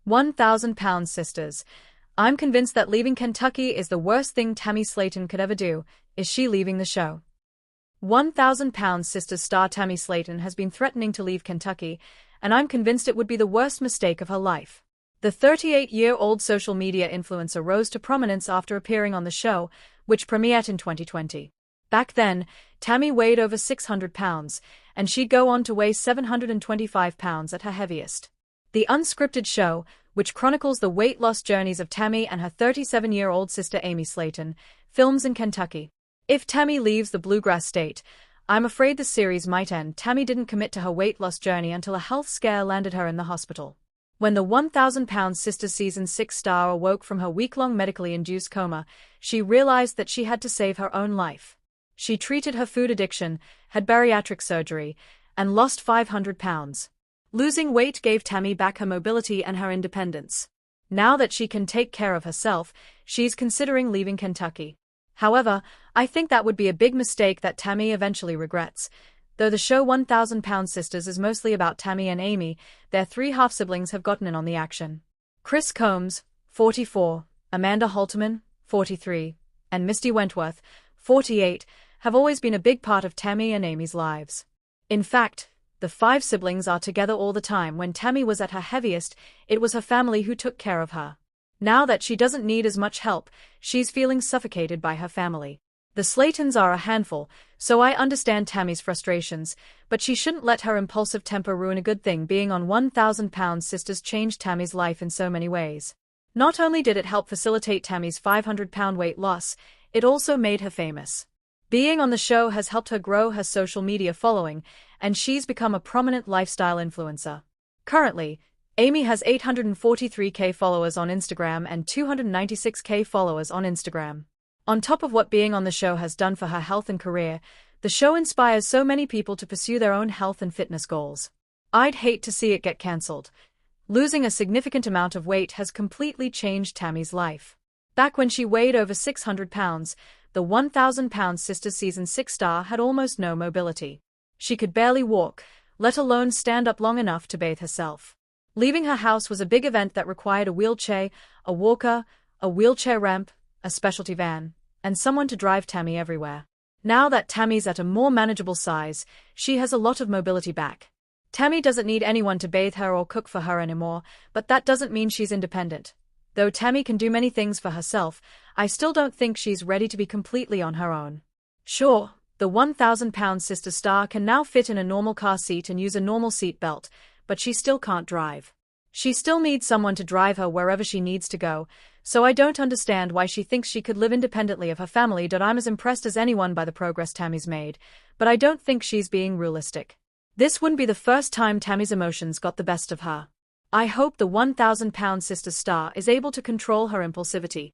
1,000 pounds sisters. I'm convinced that leaving Kentucky is the worst thing Tammy Slaton could ever do. Is she leaving the show? 1,000 pounds sisters star Tammy Slaton has been threatening to leave Kentucky, and I'm convinced it would be the worst mistake of her life. The 38-year-old social media influencer rose to prominence after appearing on the show, which premiered in 2020. Back then, Tammy weighed over 600 pounds, and she'd go on to weigh 725 pounds at her heaviest. The unscripted show, which chronicles the weight loss journeys of Tammy and her 37-year-old sister Amy Slaton, films in Kentucky. If Tammy leaves the bluegrass state, I'm afraid the series might end. Tammy didn't commit to her weight loss journey until a health scare landed her in the hospital. When the 1,000 pounds Sisters Season 6 star awoke from her week-long medically induced coma, she realized that she had to save her own life. She treated her food addiction, had bariatric surgery, and lost 500 pounds. Losing weight gave Tammy back her mobility and her independence. Now that she can take care of herself, she's considering leaving Kentucky. However, I think that would be a big mistake that Tammy eventually regrets. Though the show 1,000 pounds Sisters is mostly about Tammy and Amy, their three half-siblings have gotten in on the action. Chris Combs, 44, Amanda Halterman, 43, and Misty Wentworth, 48, have always been a big part of Tammy and Amy's lives. In fact, the five siblings are together all the time. When Tammy was at her heaviest, it was her family who took care of her. Now that she doesn't need as much help, she's feeling suffocated by her family. The Slatons are a handful, so I understand Tammy's frustrations, but she shouldn't let her impulsive temper ruin a good thing. Being on 1,000 pounds Sisters changed Tammy's life in so many ways. Not only did it help facilitate Tammy's 500-pound weight loss, it also made her famous. Being on the show has helped her grow her social media following, and she's become a prominent lifestyle influencer. Currently, Amy has 843k followers on Instagram and 296k followers on Instagram. On top of what being on the show has done for her health and career, the show inspires so many people to pursue their own health and fitness goals. I'd hate to see it get cancelled. Losing a significant amount of weight has completely changed Tammy's life. Back when she weighed over 600 pounds, the 1,000 pounds Sisters Season 6 star had almost no mobility. She could barely walk, let alone stand up long enough to bathe herself. Leaving her house was a big event that required a wheelchair, a walker, a wheelchair ramp, a specialty van, and someone to drive Tammy everywhere. Now that Tammy's at a more manageable size, she has a lot of mobility back. Tammy doesn't need anyone to bathe her or cook for her anymore, but that doesn't mean she's independent. Though Tammy can do many things for herself, I still don't think she's ready to be completely on her own. Sure, the 1,000-pound sister star can now fit in a normal car seat and use a normal seat belt, but she still can't drive. She still needs someone to drive her wherever she needs to go, so I don't understand why she thinks she could live independently of her family. I'm as impressed as anyone by the progress Tammy's made, but I don't think she's being realistic. This wouldn't be the first time Tammy's emotions got the best of her. I hope the 1,000-pound sister star is able to control her impulsivity.